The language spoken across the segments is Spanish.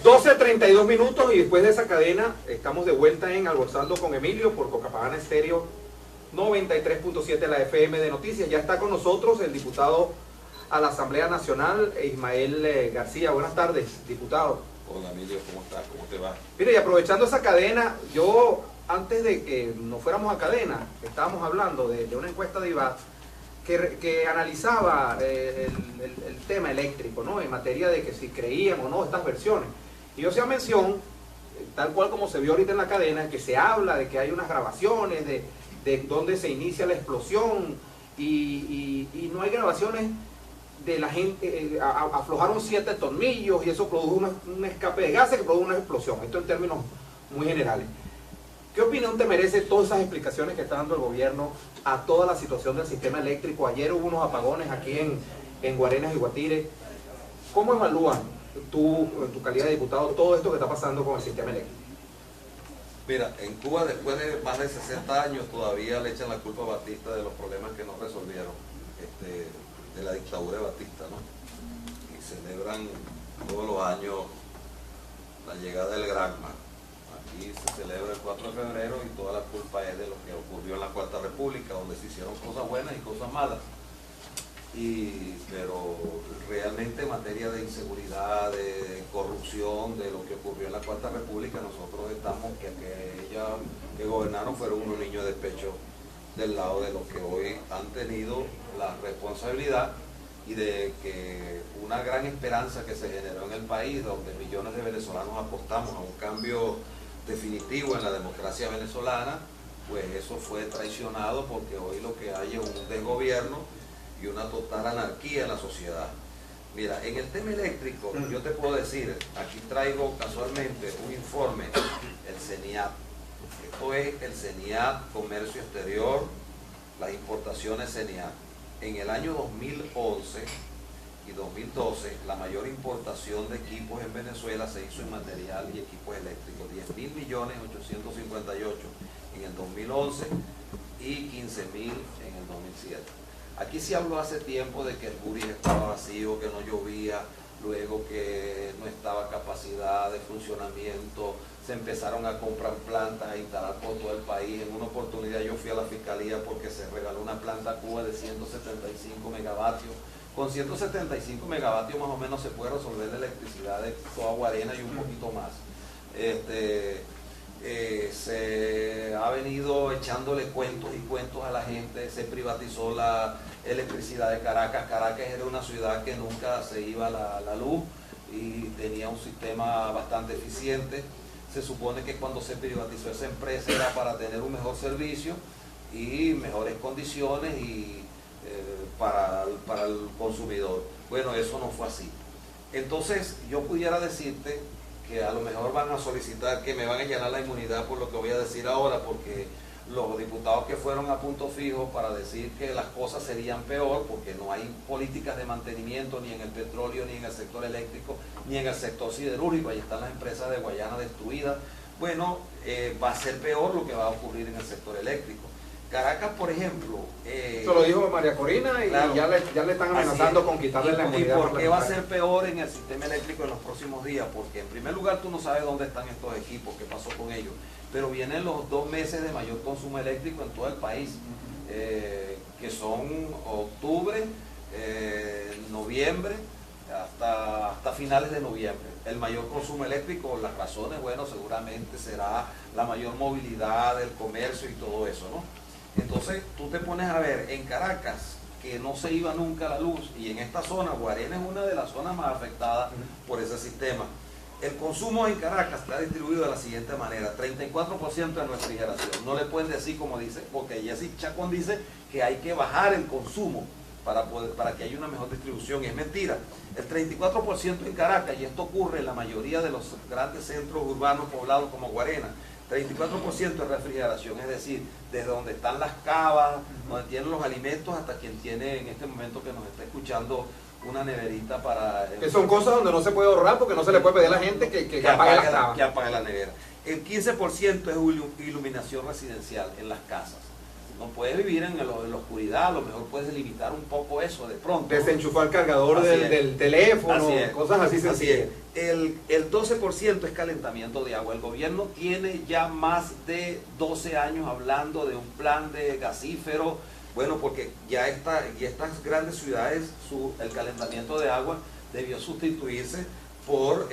12:32 y después de esa cadena estamos de vuelta en Almorzando con Emilio por Copacabana Estéreo 93.7 la FM de Noticias. Ya está con nosotros el diputado a la Asamblea Nacional, Ismael García. Buenas tardes, diputado. Hola Emilio, ¿cómo estás? ¿Cómo te va? Mire, y aprovechando esa cadena, yo antes de que nos fuéramos a cadena, estábamos hablando de una encuesta de IVAT que analizaba el tema eléctrico, ¿no? En materia de que si creíamos o no estas versiones. Y yo hacía mención, tal cual como se vio ahorita en la cadena, que se habla de que hay unas grabaciones de donde se inicia la explosión y no hay grabaciones de la gente, aflojaron 7 tornillos y eso produjo un escape de gases que produjo una explosión. Esto en términos muy generales. ¿Qué opinión te merece todas esas explicaciones que está dando el gobierno a toda la situación del sistema eléctrico? Ayer hubo unos apagones aquí en Guarenas y Guatire. ¿Cómo evalúas tú, en tu calidad de diputado, todo esto que está pasando con el sistema eléctrico? Mira, en Cuba después de más de 60 años todavía le echan la culpa a Batista de los problemas que no resolvieron de la dictadura de Batista, ¿no? Y celebran todos los años la llegada del Granma. Aquí se celebra el 4 de febrero y toda la culpa es de lo que ocurrió en la Cuarta República, donde se hicieron cosas buenas y cosas malas. Pero realmente en materia de inseguridad, de corrupción, de lo que ocurrió en la Cuarta República, nosotros estamos que aquellos que gobernaron fueron unos niños de pecho del lado de los que hoy han tenido la responsabilidad y de que una gran esperanza que se generó en el país, donde millones de venezolanos apostamos a un cambio definitivo en la democracia venezolana, pues eso fue traicionado porque hoy lo que hay es un desgobierno y una total anarquía en la sociedad. Mira, en el tema eléctrico, yo te puedo decir, aquí traigo casualmente un informe, el CENIAT. Esto es el CENIAT Comercio Exterior, las importaciones CENIAT. En el año 2011 y 2012, la mayor importación de equipos en Venezuela se hizo en material y equipos eléctricos, 10.858.000 en el 2011 y 15.000 en el 2007. Aquí se habló hace tiempo de que el Buris estaba vacío, que no llovía, luego que no estaba capacidad de funcionamiento, se empezaron a comprar plantas, a instalar por todo el país. En una oportunidad yo fui a la fiscalía porque se regaló una planta a Cuba de 175 megavatios. Con 175 megavatios más o menos se puede resolver la electricidad de toda Guarena y un poquito más. Se ha venido echándole cuentos y cuentos a la gente, se privatizó la electricidad de Caracas. Caracas era una ciudad que nunca se iba la luz y tenía un sistema bastante eficiente. Se supone que cuando se privatizó esa empresa era para tener un mejor servicio y mejores condiciones para el consumidor. Bueno, eso no fue así. Entonces yo pudiera decirte que a lo mejor van a solicitar que me van a llenar la inmunidad por lo que voy a decir ahora, porque los diputados que fueron a punto fijo para decir que las cosas serían peor, porque no hay políticas de mantenimiento ni en el petróleo, ni en el sector eléctrico, ni en el sector siderúrgico, ahí están las empresas de Guayana destruidas. Bueno, va a ser peor lo que va a ocurrir en el sector eléctrico. Caracas, por ejemplo... Eso lo dijo María Corina y claro, ya le están amenazando con quitarle la inmunidad. ¿Y por qué va a ser peor en el sistema eléctrico en los próximos días? Porque en primer lugar tú no sabes dónde están estos equipos, qué pasó con ellos, pero vienen los 2 meses de mayor consumo eléctrico en todo el país, que son octubre, noviembre, hasta finales de noviembre. El mayor consumo eléctrico, las razones, bueno, seguramente será la mayor movilidad del comercio y todo eso, ¿no? Entonces tú te pones a ver, en Caracas, que no se iba nunca la luz, y en esta zona, Guarena es una de las zonas más afectadas por ese sistema. El consumo en Caracas está distribuido de la siguiente manera: 34% de refrigeración. No le pueden decir como dice, porque Jessy Chacón dice que hay que bajar el consumo para que haya una mejor distribución, y es mentira. El 34% en Caracas, y esto ocurre en la mayoría de los grandes centros urbanos poblados como Guarena, 34% de refrigeración, es decir, desde donde están las cavas, donde tienen los alimentos, hasta quien tiene en este momento que nos está escuchando una neverita para... Que son cosas donde no se puede ahorrar porque no se le puede pedir a la gente que apague la nevera. El 15% es iluminación residencial en las casas. no puedes vivir en la oscuridad, a lo mejor puedes limitar un poco eso de pronto. Desenchufar el cargador del teléfono, cosas así sencillas. El 12% es calentamiento de agua. El gobierno tiene ya más de 12 años hablando de un plan de gasífero, bueno, porque ya estas grandes ciudades, el calentamiento de agua debió sustituirse por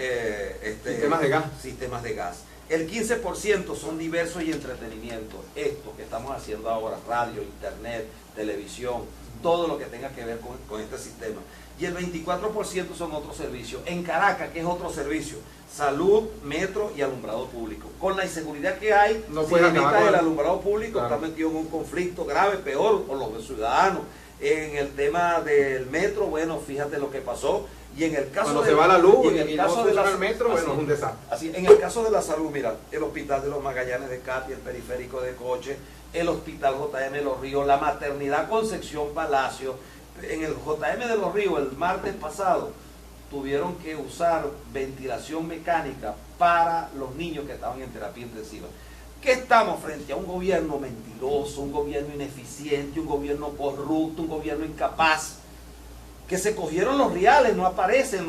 sistemas de gas. El 15% son diversos y entretenimiento. Esto que estamos haciendo ahora, radio, internet, televisión, todo lo que tenga que ver con este sistema. Y el 24% son otros servicios. En Caracas, ¿qué es otro servicio? Salud, metro y alumbrado público. Con la inseguridad que hay, si limitas el alumbrado público, claro, está metido en un conflicto grave, peor con los ciudadanos. En el tema del metro, bueno, fíjate lo que pasó. Y en el caso cuando se va la luz y en el caso de el metro, bueno, es un desastre. Así, en el caso de la salud, mira, el hospital de los Magallanes de Capi, el periférico de Coche, el hospital JM de Los Ríos, la maternidad Concepción Palacio. En el JM de Los Ríos, el martes pasado, tuvieron que usar ventilación mecánica para los niños que estaban en terapia intensiva. ¿Qué estamos frente a un gobierno mentiroso, un gobierno ineficiente, un gobierno corrupto, un gobierno incapaz? Que se cogieron los reales, no aparecen,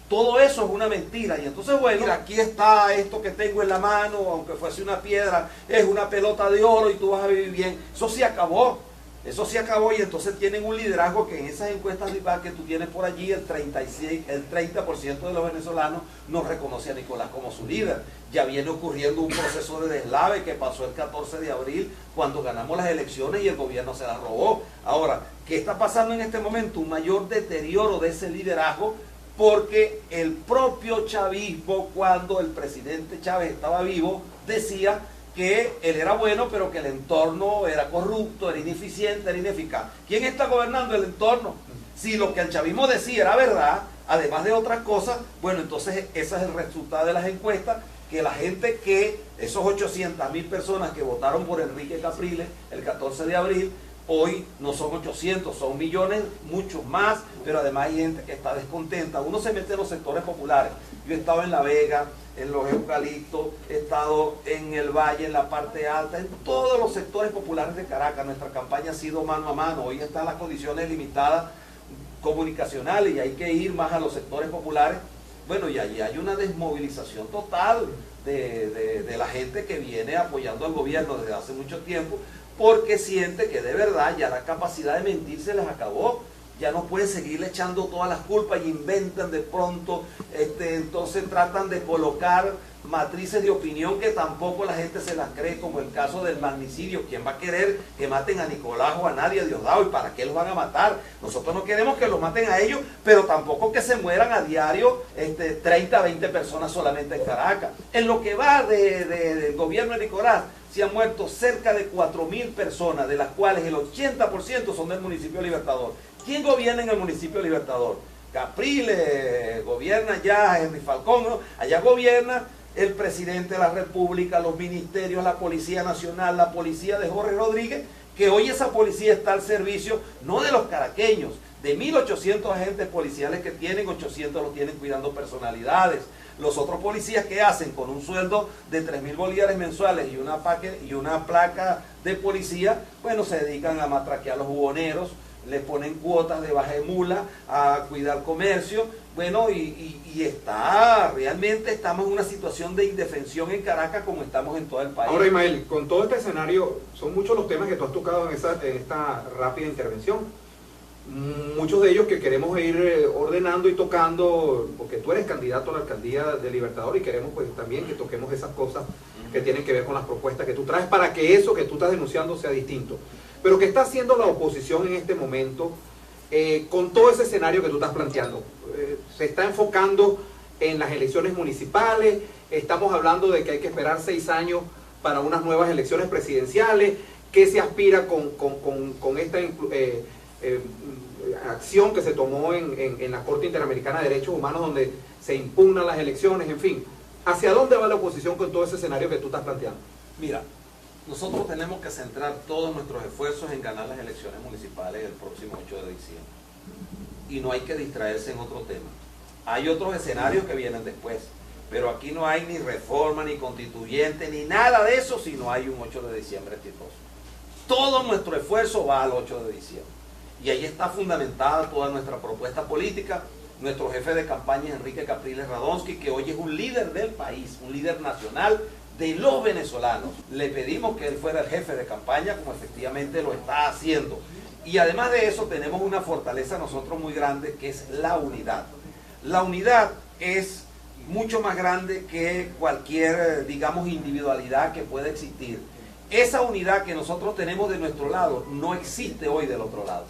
todo eso es una mentira. Y entonces, bueno, mira, aquí está esto que tengo en la mano, aunque fuese una piedra, es una pelota de oro y tú vas a vivir bien. Eso se acabó, y entonces tienen un liderazgo que en esas encuestas de IPAC que tú tienes por allí, el 30% de los venezolanos no reconoce a Nicolás como su líder. Ya viene ocurriendo un proceso de deslave que pasó el 14 de abril cuando ganamos las elecciones y el gobierno se las robó. Ahora, ¿qué está pasando en este momento? Un mayor deterioro de ese liderazgo, porque el propio chavismo, cuando el presidente Chávez estaba vivo, decía que él era bueno, pero que el entorno era corrupto, era ineficiente, era ineficaz. ¿Quién está gobernando el entorno? Si lo que el chavismo decía era verdad, además de otras cosas, bueno, entonces ese es el resultado de las encuestas, que la gente esos 800.000 personas que votaron por Enrique Capriles el 14 de abril, hoy no son 800, son millones, muchos más, pero además hay gente que está descontenta. Uno se mete en los sectores populares. Yo he estado en La Vega, en los eucaliptos, he estado en el Valle, en la parte alta, en todos los sectores populares de Caracas. Nuestra campaña ha sido mano a mano. Hoy están las condiciones limitadas comunicacionales y hay que ir más a los sectores populares. Bueno, y allí hay una desmovilización total de la gente que viene apoyando al gobierno desde hace mucho tiempo, porque siente que de verdad ya la capacidad de mentir se les acabó. Ya no pueden seguirle echando todas las culpas y inventan de pronto, entonces tratan de colocar matrices de opinión que tampoco la gente se las cree, como el caso del magnicidio. ¿Quién va a querer que maten a Nicolás o a Nadia Diosdado? ¿Y para qué los van a matar? Nosotros no queremos que los maten a ellos, pero tampoco que se mueran a diario 30, 20 personas solamente en Caracas. En lo que va del gobierno de Nicolás, se han muerto cerca de 4.000 personas, de las cuales el 80% son del municipio Libertador. ¿Quién gobierna en el municipio Libertador? Capriles, gobierna allá Henry Falcón, ¿no? Allá gobierna el presidente de la República, los ministerios, la Policía Nacional, la policía de Jorge Rodríguez, que hoy esa policía está al servicio no de los caraqueños, de 1.800 agentes policiales que tienen, 800 los tienen cuidando personalidades. Los otros policías que hacen con un sueldo de 3.000 bolívares mensuales y una placa de policía, bueno, se dedican a matraquear a los jugoneros, le ponen cuotas de baja de mula, a cuidar comercio, bueno, y realmente estamos en una situación de indefensión en Caracas como estamos en todo el país. Ahora, Ismael, con todo este escenario, son muchos los temas que tú has tocado en esta rápida intervención. Muchos de ellos que queremos ir ordenando y tocando, porque tú eres candidato a la alcaldía de Libertador y queremos pues también que toquemos esas cosas que tienen que ver con las propuestas que tú traes para que eso que tú estás denunciando sea distinto. Pero ¿qué está haciendo la oposición en este momento con todo ese escenario que tú estás planteando? Se está enfocando en las elecciones municipales, estamos hablando de que hay que esperar 6 años para unas nuevas elecciones presidenciales. ¿Qué se aspira con esta acción que se tomó en la Corte Interamericana de Derechos Humanos, donde se impugnan las elecciones? En fin, ¿hacia dónde va la oposición con todo ese escenario que tú estás planteando? Mira, nosotros tenemos que centrar todos nuestros esfuerzos en ganar las elecciones municipales el próximo 8 de diciembre. Y no hay que distraerse en otro tema. Hay otros escenarios que vienen después, pero aquí no hay ni reforma, ni constituyente, ni nada de eso si no hay un 8 de diciembre exitoso. todo nuestro esfuerzo va al 8 de diciembre. Y ahí está fundamentada toda nuestra propuesta política. Nuestro jefe de campaña es Enrique Capriles Radonsky, que hoy es un líder del país, un líder nacional de los venezolanos. Le pedimos que él fuera el jefe de campaña, como efectivamente lo está haciendo. Y además de eso tenemos una fortaleza nosotros muy grande, que es la unidad. La unidad es mucho más grande que cualquier, digamos, individualidad que pueda existir. Esa unidad que nosotros tenemos de nuestro lado no existe hoy del otro lado.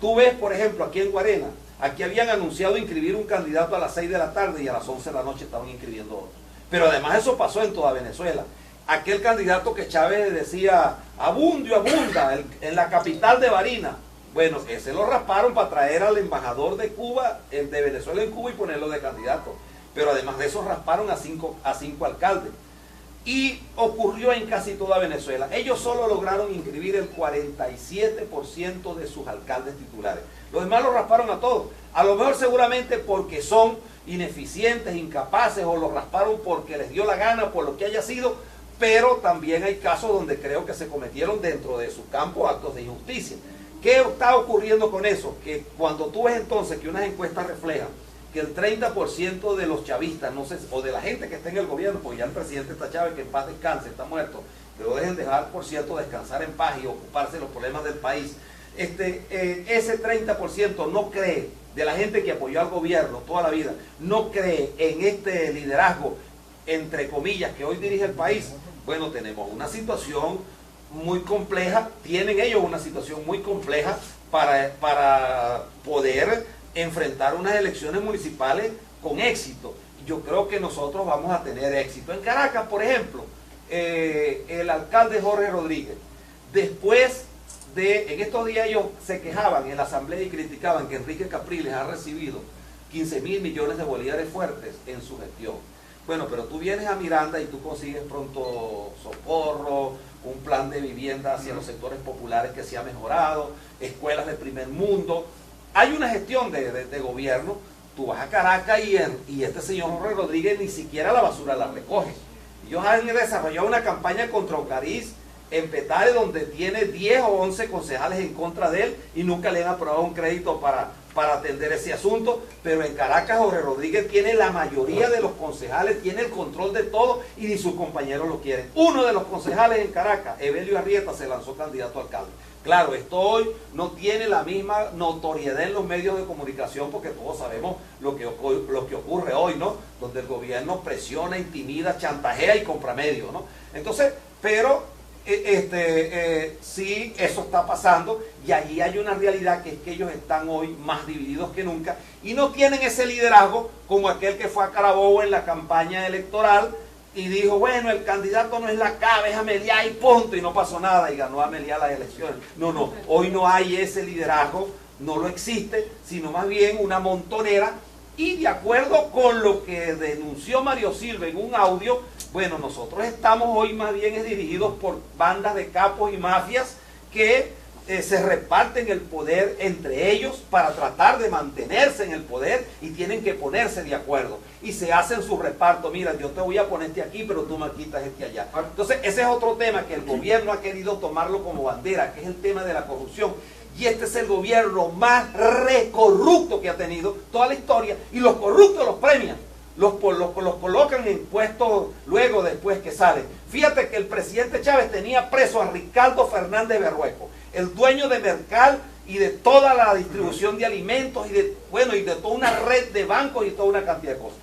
Tú ves, por ejemplo, aquí en Guarena, aquí habían anunciado inscribir un candidato a las 6 de la tarde y a las 11 de la noche estaban inscribiendo otro. Pero además eso pasó en toda Venezuela. Aquel candidato que Chávez decía, abundio, abunda, en la capital de Barinas. Bueno, ese lo rasparon para traer al embajador de Cuba, de Venezuela en Cuba, y ponerlo de candidato. Pero además de eso rasparon a cinco alcaldes. Y ocurrió en casi toda Venezuela. Ellos solo lograron inscribir el 47% de sus alcaldes titulares. Los demás lo rasparon a todos. A lo mejor seguramente porque son ineficientes, incapaces, o lo rasparon porque les dio la gana, por lo que haya sido. Pero también hay casos donde creo que se cometieron dentro de su campo actos de injusticia. ¿Qué está ocurriendo con eso? Que cuando tú ves entonces que unas encuestas reflejan que el 30% de los chavistas, no sé, o de la gente que está en el gobierno, porque ya el presidente está Chávez, que en paz descanse, está muerto, pero dejen dejar, por cierto, descansar en paz y ocuparse de los problemas del país. Ese 30% no cree, de la gente que apoyó al gobierno toda la vida, no cree en este liderazgo, entre comillas, que hoy dirige el país. Bueno, tenemos una situación muy compleja, tienen ellos una situación muy compleja para poder enfrentar unas elecciones municipales con éxito. Yo creo que nosotros vamos a tener éxito. En Caracas, por ejemplo, el alcalde Jorge Rodríguez, después de, en estos días ellos se quejaban en la asamblea y criticaban que Enrique Capriles ha recibido 15.000 millones de bolívares fuertes en su gestión. Bueno, pero tú vienes a Miranda y tú consigues pronto socorro, un plan de vivienda hacia los sectores populares que se ha mejorado, escuelas de primer mundo. Hay una gestión de gobierno. Tú vas a Caracas y este señor Jorge Rodríguez ni siquiera la basura la recoge. Ellos han desarrollado una campaña contra Ocariz en Petare, donde tiene 10 o 11 concejales en contra de él y nunca le han aprobado un crédito para atender ese asunto. Pero en Caracas Jorge Rodríguez tiene la mayoría de los concejales, tiene el control de todo y ni sus compañeros lo quieren. Uno de los concejales en Caracas, Evelio Arrieta, se lanzó candidato a alcalde. Claro, esto hoy no tiene la misma notoriedad en los medios de comunicación, porque todos sabemos lo que ocurre hoy, ¿no? Donde el gobierno presiona, intimida, chantajea y compra medios, ¿no? Entonces, pero sí, eso está pasando, y allí hay una realidad, que es que ellos están hoy más divididos que nunca y no tienen ese liderazgo como aquel que fue a Carabobo en la campaña electoral y dijo, bueno, el candidato no es la Cava, es Ameliá y punto, y no pasó nada y ganó Ameliá las elecciones. No, hoy no hay ese liderazgo, no lo existe, sino más bien una montonera. Y de acuerdo con lo que denunció Mario Silva en un audio, bueno, nosotros estamos hoy más bien dirigidos por bandas de capos y mafias que se reparten el poder entre ellos para tratar de mantenerse en el poder, y tienen que ponerse de acuerdo y se hacen su reparto. Mira, yo te voy a poner este aquí, pero tú me quitas este allá. Entonces ese es otro tema que el gobierno ha querido tomarlo como bandera, que es el tema de la corrupción. Y este es el gobierno más corrupto que ha tenido toda la historia, y los corruptos los premian, los colocan en puestos luego, después que salen. Fíjate que el presidente Chávez tenía preso a Ricardo Fernández Berrueco, el dueño de Mercal y de toda la distribución de alimentos y de toda una red de bancos y toda una cantidad de cosas.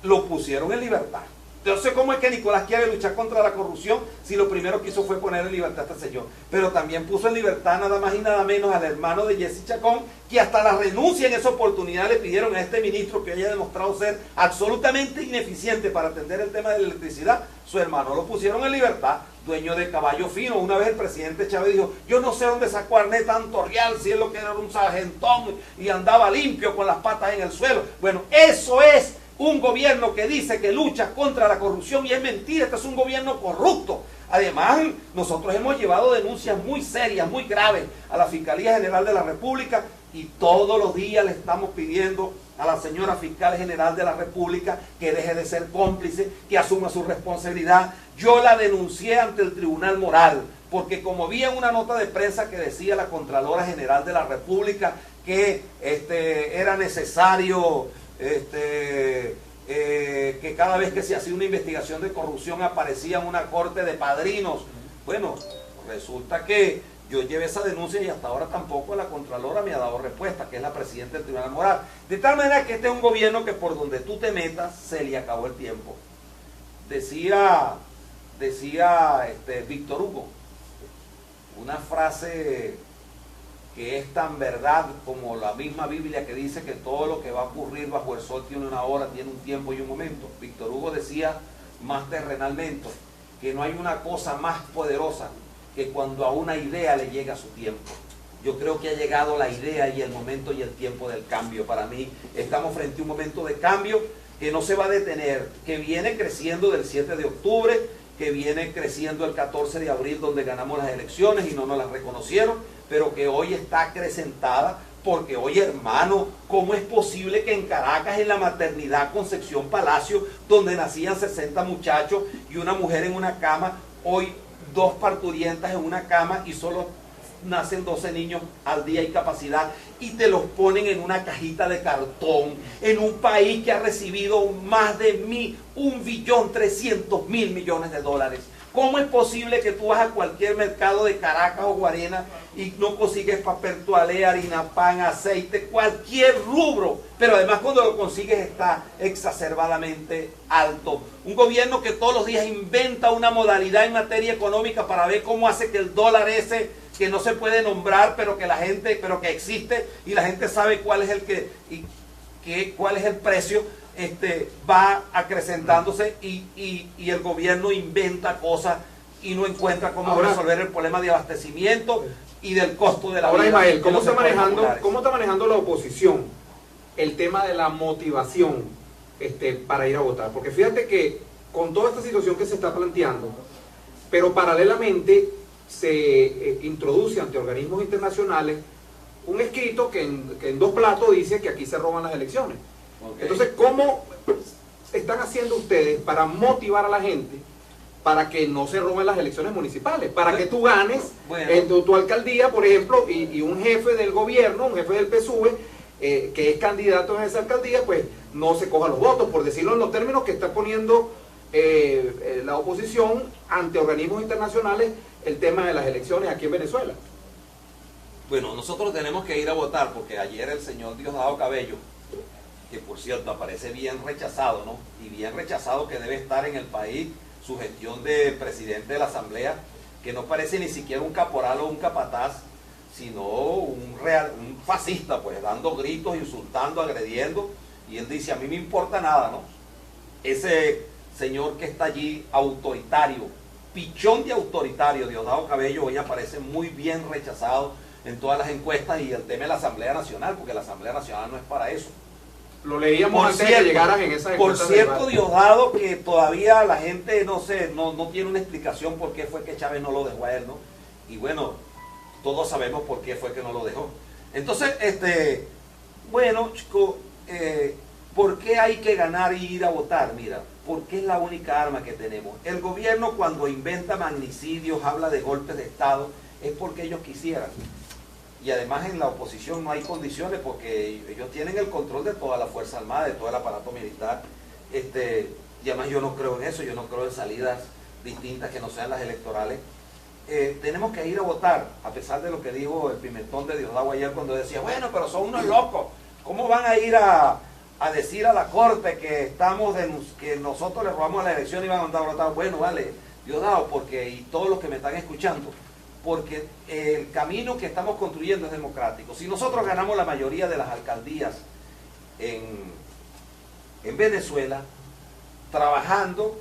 Lo pusieron en libertad. Yo sé cómo es que Nicolás quiere luchar contra la corrupción si lo primero que hizo fue poner en libertad a este señor. Pero también puso en libertad nada más y nada menos al hermano de Jesse Chacón, que hasta la renuncia en esa oportunidad le pidieron a este ministro, que haya demostrado ser absolutamente ineficiente para atender el tema de la electricidad. Su hermano lo pusieron en libertad, dueño de Caballo Fino. Una vez el presidente Chávez dijo, yo no sé dónde sacó Arnés tanto real, si es lo que era un sargentón y andaba limpio con las patas en el suelo. Bueno, eso es un gobierno que dice que lucha contra la corrupción, y es mentira. Este es un gobierno corrupto. Además, nosotros hemos llevado denuncias muy serias, muy graves a la Fiscalía General de la República, Y todos los días le estamos pidiendo a la señora fiscal general de la República que deje de ser cómplice, que asuma su responsabilidad. Yo la denuncié ante el Tribunal Moral, porque como vi en una nota de prensa que decía la Contralora General de la República que era necesario que cada vez que se hacía una investigación de corrupción aparecía una corte de padrinos. Bueno, resulta que yo llevé esa denuncia y hasta ahora tampoco la Contralora me ha dado respuesta, que es la presidenta del Tribunal Moral. De tal manera que este es un gobierno que por donde tú te metas se le acabó el tiempo. Decía Víctor Hugo, una frase que es tan verdad como la misma Biblia, que dice que todo lo que va a ocurrir bajo el sol tiene una hora, tiene un tiempo y un momento. Víctor Hugo decía más terrenalmente que no hay una cosa más poderosa que cuando a una idea le llega su tiempo. Yo creo que ha llegado la idea y el momento y el tiempo del cambio. Para mí estamos frente a un momento de cambio que no se va a detener, que viene creciendo del 7 de octubre, que viene creciendo el 14 de abril donde ganamos las elecciones y no nos las reconocieron, pero que hoy está acrecentada porque, oye hermano, ¿cómo es posible que en Caracas, en la maternidad Concepción Palacio, donde nacían 60 muchachos y una mujer en una cama, hoy 2 parturientas en una cama y solo nacen 12 niños al día y capacidad, y te los ponen en una cajita de cartón, en un país que ha recibido más de 1.300.000 millones de dólares? ¿Cómo es posible que tú vas a cualquier mercado de Caracas o Guarena y no consigues papel toalé, harina, pan, aceite, cualquier rubro? Pero además cuando lo consigues está exacerbadamente alto. Un gobierno que todos los días inventa una modalidad en materia económica para ver cómo hace que el dólar ese, que no se puede nombrar, pero que que existe y la gente sabe cuál es cuál es el precio, va acrecentándose y el gobierno inventa cosas y no encuentra cómo resolver el problema de abastecimiento y del costo de la vida. Ahora, Ismael, ¿cómo está manejando la oposición el tema de la motivación para ir a votar? Porque fíjate que con toda esta situación que se está planteando, pero paralelamente se introduce ante organismos internacionales un escrito que en 2 platos dice que aquí se roban las elecciones. Okay. Entonces, ¿cómo están haciendo ustedes para motivar a la gente para que no se roben las elecciones municipales? Para que tú ganes en tu alcaldía, por ejemplo, y un jefe del gobierno, un jefe del PSUV, que es candidato en esa alcaldía, pues no se coja los votos, por decirlo en los términos que está poniendo la oposición ante organismos internacionales el tema de las elecciones aquí en Venezuela. Bueno, nosotros tenemos que ir a votar porque ayer el señor Diosdado Cabello, que por cierto aparece bien rechazado, ¿no? Y bien rechazado que debe estar en el país su gestión de presidente de la Asamblea, que no parece ni siquiera un caporal o un capataz, sino un fascista, pues, dando gritos, insultando, agrediendo, y él dice, a mí me importa nada, ¿no? Ese señor que está allí, autoritario, pichón de autoritario, Diosdado Cabello, hoy aparece muy bien rechazado en todas las encuestas, y el tema de la Asamblea Nacional, porque la Asamblea Nacional no es para eso. Lo leíamos antes de que llegaran en esa encuesta. Por cierto, Diosdado, que todavía la gente no tiene una explicación por qué fue que Chávez no lo dejó a él, ¿no? Y bueno, todos sabemos por qué fue que no lo dejó. Entonces, bueno, chico, ¿por qué hay que ganar y ir a votar? Mira, porque es la única arma que tenemos. El gobierno, cuando inventa magnicidios, habla de golpes de Estado, es porque ellos quisieran. Y además en la oposición no hay condiciones porque ellos tienen el control de toda la Fuerza Armada, de todo el aparato militar. Y además yo no creo en eso, yo no creo en salidas distintas que no sean las electorales. Tenemos que ir a votar, a pesar de lo que dijo el pimentón de Diosdado ayer cuando decía, bueno, pero son unos locos, ¿cómo van a ir a decir a la Corte que que nosotros les robamos la elección y van a andar a votar? Bueno, vale, Diosdado, porque, y todos los que me están escuchando, porque el camino que estamos construyendo es democrático. Si nosotros ganamos la mayoría de las alcaldías en Venezuela, trabajando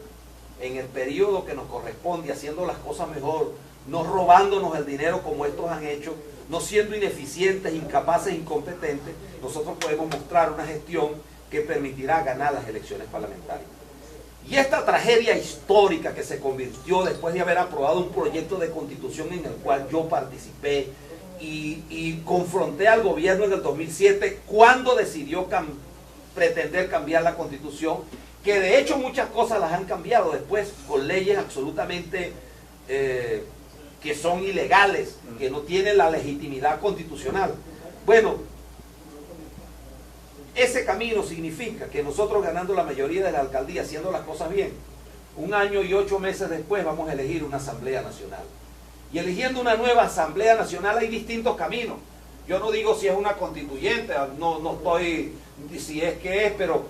en el periodo que nos corresponde, haciendo las cosas mejor, no robándonos el dinero como estos han hecho, no siendo ineficientes, incapaces, incompetentes, nosotros podemos mostrar una gestión que permitirá ganar las elecciones parlamentarias. Y esta tragedia histórica que se convirtió después de haber aprobado un proyecto de constitución en el cual yo participé y confronté al gobierno en el 2007 cuando decidió pretender cambiar la Constitución, que de hecho muchas cosas las han cambiado después con leyes absolutamente que son ilegales, que no tienen la legitimidad constitucional. Bueno, ese camino significa que nosotros, ganando la mayoría de la alcaldía, haciendo las cosas bien, 1 año y 8 meses después vamos a elegir una Asamblea Nacional. Y eligiendo una nueva Asamblea Nacional hay distintos caminos. Yo no digo si es una constituyente, no estoy si es que es, pero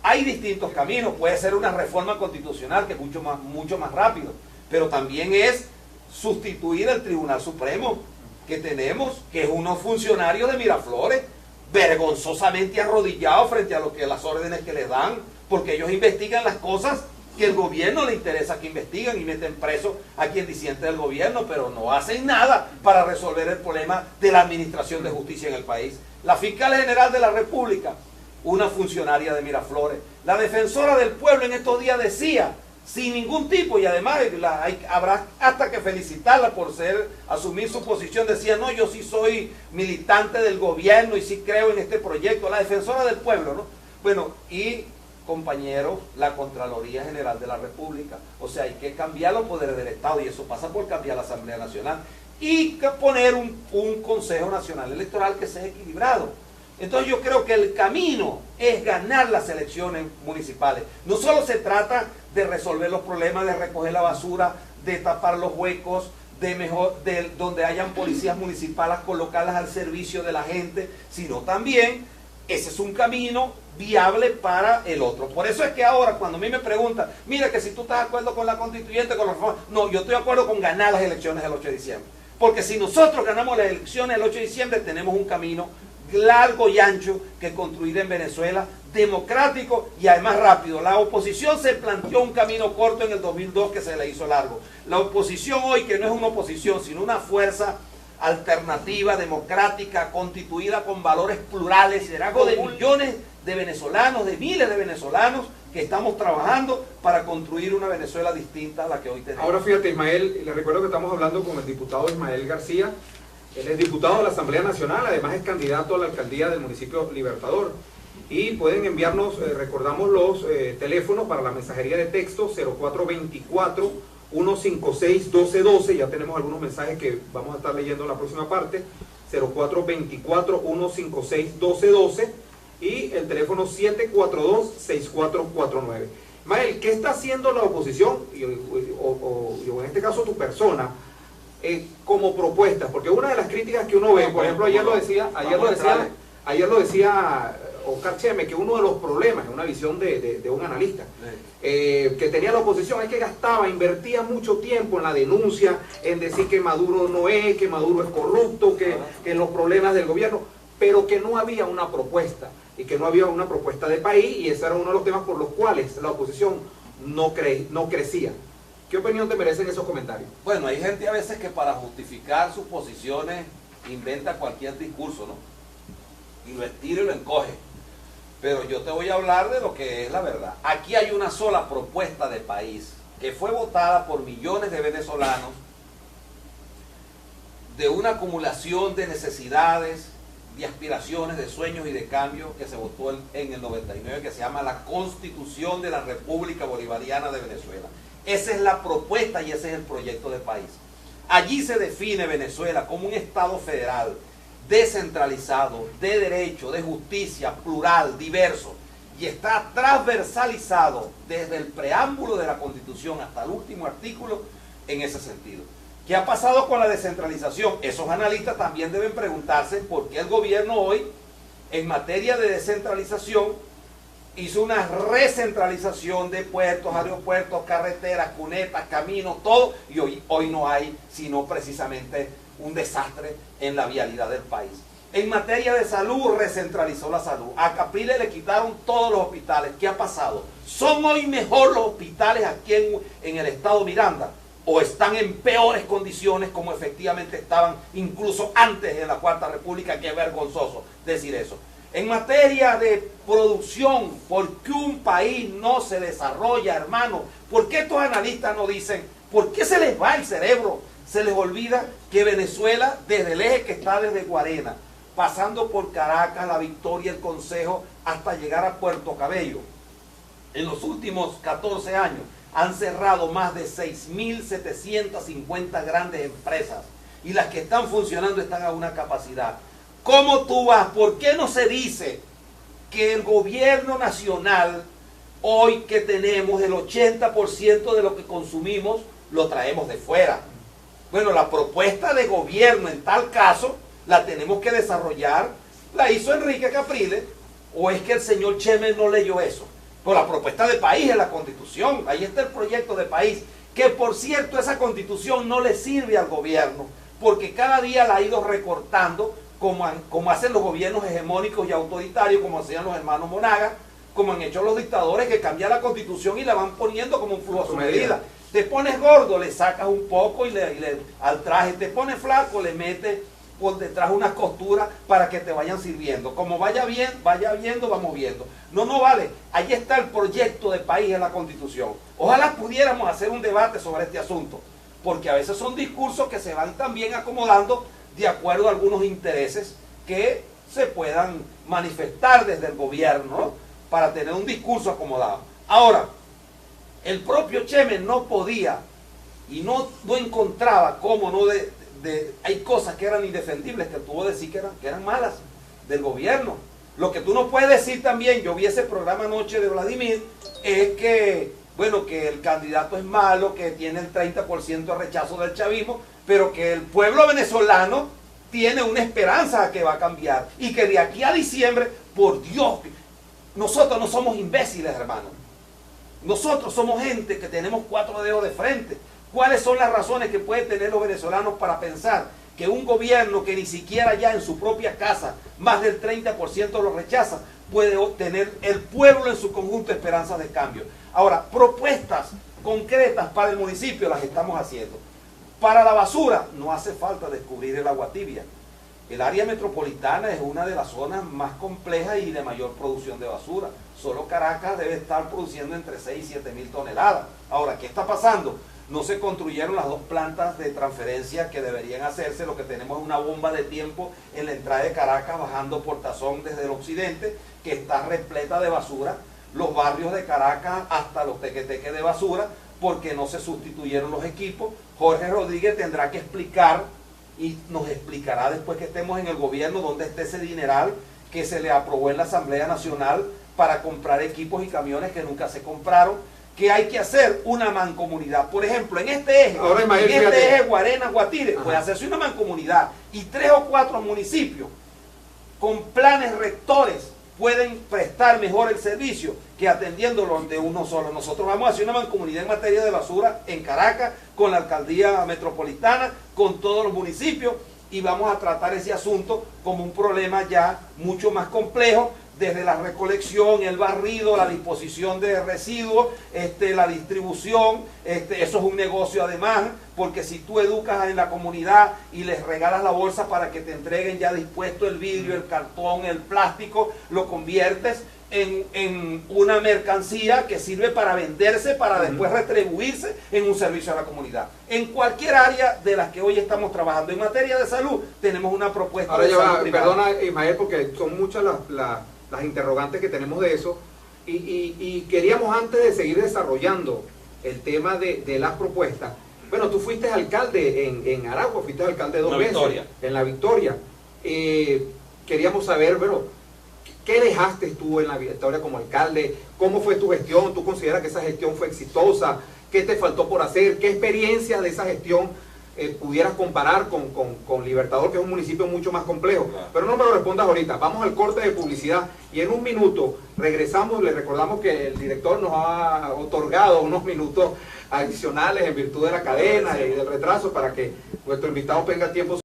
hay distintos caminos. Puede ser una reforma constitucional que es mucho más rápido, pero también es sustituir el Tribunal Supremo que tenemos, que es unos funcionarios de Miraflores, vergonzosamente arrodillados frente a las órdenes que les dan, porque ellos investigan las cosas que el gobierno le interesa que investiguen y meten preso a quien disiente del gobierno, pero no hacen nada para resolver el problema de la administración de justicia en el país. La fiscal general de la República, una funcionaria de Miraflores. La defensora del pueblo en estos días decía, sin ningún tipo, y además habrá hasta que felicitarla por asumir su posición, decía, no, yo sí soy militante del gobierno y sí creo en este proyecto. La defensora del pueblo, ¿no? Bueno, y compañeros, la Contraloría General de la República. O sea, hay que cambiar los poderes del Estado y eso pasa por cambiar la Asamblea Nacional y poner un Consejo Nacional Electoral que sea equilibrado. Entonces yo creo que el camino es ganar las elecciones municipales. No solo se trata de resolver los problemas, de recoger la basura, de tapar los huecos, de donde hayan policías municipales, colocarlas al servicio de la gente, sino también ese es un camino viable para el otro. Por eso es que ahora cuando a mí me preguntan, mira que si tú estás de acuerdo con la constituyente, con la reforma, no, yo estoy de acuerdo con ganar las elecciones el 8 de diciembre. Porque si nosotros ganamos las elecciones el 8 de diciembre, tenemos un camino largo y ancho que construir en Venezuela, democrático y además rápido. La oposición se planteó un camino corto en el 2002 que se le hizo largo. La oposición hoy, que no es una oposición, sino una fuerza alternativa, democrática, constituida con valores plurales, liderazgo de millones de venezolanos, de miles de venezolanos que estamos trabajando para construir una Venezuela distinta a la que hoy tenemos. Ahora fíjate, Ismael, le recuerdo que estamos hablando con el diputado Ismael García. Él es diputado de la Asamblea Nacional, además es candidato a la alcaldía del municipio Libertador. Y pueden enviarnos, recordamos los teléfonos para la mensajería de texto 0424-156-1212. Ya tenemos algunos mensajes que vamos a estar leyendo en la próxima parte. 0424-156-1212 y el teléfono 742-6449. Ismael, ¿qué está haciendo la oposición, o en este caso tu persona, como propuestas? Porque una de las críticas que uno ve, por ejemplo, ayer lo decía Oscar Cheme, que uno de los problemas, una visión de un analista, que tenía la oposición, es que invertía mucho tiempo en la denuncia, en decir que Maduro no es, que Maduro es corrupto, que los problemas del gobierno, pero que no había una propuesta, y que no había una propuesta de país, y ese era uno de los temas por los cuales la oposición no crecía. ¿Qué opinión te merecen esos comentarios? Bueno, hay gente a veces que para justificar sus posiciones inventa cualquier discurso, ¿no? Y lo estira y lo encoge. Pero yo te voy a hablar de lo que es la verdad. Aquí hay una sola propuesta de país que fue votada por millones de venezolanos, de una acumulación de necesidades, de aspiraciones, de sueños y de cambio que se votó en el 99, que se llama la Constitución de la República Bolivariana de Venezuela. Esa es la propuesta y ese es el proyecto de país. Allí se define Venezuela como un Estado federal, descentralizado, de derecho, de justicia, plural, diverso, y está transversalizado desde el preámbulo de la Constitución hasta el último artículo en ese sentido. ¿Qué ha pasado con la descentralización? Esos analistas también deben preguntarse por qué el gobierno hoy, en materia de descentralización, hizo una recentralización de puertos, aeropuertos, carreteras, cunetas, caminos, todo, y hoy no hay sino precisamente un desastre en la vialidad del país. En materia de salud, recentralizó la salud. A Capriles le quitaron todos los hospitales. ¿Qué ha pasado? ¿Son hoy mejor los hospitales aquí en el estado Miranda? ¿O están en peores condiciones como efectivamente estaban incluso antes de la Cuarta República? Qué vergonzoso decir eso. En materia de producción, ¿por qué un país no se desarrolla, hermano? ¿Por qué estos analistas no dicen, por qué se les va el cerebro se les olvida que Venezuela, desde el eje que está desde Guarena, pasando por Caracas, La Victoria, El Consejo, hasta llegar a Puerto Cabello, en los últimos 14 años han cerrado más de 6.750 grandes empresas, y las que están funcionando están a una capacidad. ¿Cómo tú vas? ¿Por qué no se dice que el gobierno nacional, hoy que tenemos el 80% de lo que consumimos, lo traemos de fuera? Bueno, la propuesta de gobierno en tal caso la tenemos que desarrollar. ¿La hizo Enrique Capriles o es que el señor Chemes no leyó eso? Pues la propuesta de país es la Constitución, ahí está el proyecto de país, que por cierto esa Constitución no le sirve al gobierno, porque cada día la ha ido recortando, como hacen los gobiernos hegemónicos y autoritarios, como hacían los hermanos Monagas, como han hecho los dictadores, que cambian la Constitución y la van poniendo como un flujo a su medida. Te pones gordo, le sacas un poco al traje, te pones flaco, le metes por detrás unas costuras para que te vayan sirviendo. Como vaya bien, vaya viendo, vamos viendo. No vale. Ahí está el proyecto de país en la Constitución. Ojalá pudiéramos hacer un debate sobre este asunto, porque a veces son discursos que se van también acomodando de acuerdo a algunos intereses que se puedan manifestar desde el gobierno, ¿no?, para tener un discurso acomodado. Ahora, el propio Chemes no podía y no encontraba cómo no hay cosas que eran indefendibles, que tuvo que decir que eran malas del gobierno. Lo que tú no puedes decir también, yo vi ese programa anoche de Vladimir, es que, bueno, que el candidato es malo, que tiene el 30% de rechazo del chavismo, pero que el pueblo venezolano tiene una esperanza que va a cambiar, y que de aquí a diciembre, por Dios, nosotros no somos imbéciles, hermano. Nosotros somos gente que tenemos 4 dedos de frente. ¿Cuáles son las razones que pueden tener los venezolanos para pensar que un gobierno que ni siquiera ya en su propia casa más del 30% lo rechaza, puede obtener el pueblo en su conjunto esperanzas de cambio? Ahora, propuestas concretas para el municipio las estamos haciendo. Para la basura no hace falta descubrir el agua tibia. El área metropolitana es una de las zonas más complejas y de mayor producción de basura. Solo Caracas debe estar produciendo entre 6 y 7 mil toneladas. Ahora, ¿qué está pasando? No se construyeron las 2 plantas de transferencia que deberían hacerse. Lo que tenemos es una bomba de tiempo en la entrada de Caracas, bajando por Tazón desde el occidente, que está repleta de basura. Los barrios de Caracas hasta los tequeteques de basura, porque no se sustituyeron los equipos. Jorge Rodríguez tendrá que explicar, y nos explicará después que estemos en el gobierno, dónde está ese dineral que se le aprobó en la Asamblea Nacional para comprar equipos y camiones que nunca se compraron. Que hay que hacer una mancomunidad. Por ejemplo, en este eje, Guarena, Guatire, puede hacerse una mancomunidad, y 3 o 4 municipios con planes rectores pueden prestar mejor el servicio que atendiéndolo de uno solo. Nosotros vamos a hacer una mancomunidad en materia de basura en Caracas, con la alcaldía metropolitana, con todos los municipios, y vamos a tratar ese asunto como un problema ya mucho más complejo, desde la recolección, el barrido, la disposición de residuos, la distribución. Eso es un negocio además, porque si tú educas en la comunidad y les regalas la bolsa para que te entreguen ya dispuesto el vidrio, el cartón, el plástico, lo conviertes en una mercancía que sirve para venderse, para después retribuirse en un servicio a la comunidad. En cualquier área de las que hoy estamos trabajando. En materia de salud, tenemos una propuesta. Ahora ya va, perdona Ismael, porque son muchas las interrogantes que tenemos de eso, y queríamos, antes de seguir desarrollando el tema de las propuestas, bueno, tú fuiste alcalde en Aragua, fuiste alcalde 2 veces, en La Victoria. Queríamos saber, bueno, ¿qué dejaste tú en La Victoria como alcalde? ¿Cómo fue tu gestión? ¿Tú consideras que esa gestión fue exitosa? ¿Qué te faltó por hacer? ¿Qué experiencia de esa gestión pudieras comparar con Libertador, que es un municipio mucho más complejo? Claro. Pero no me lo respondas ahorita. Vamos al corte de publicidad y en un minuto regresamos. Les recordamos que el director nos ha otorgado unos minutos adicionales en virtud de la cadena y del retraso, para que nuestro invitado tenga tiempo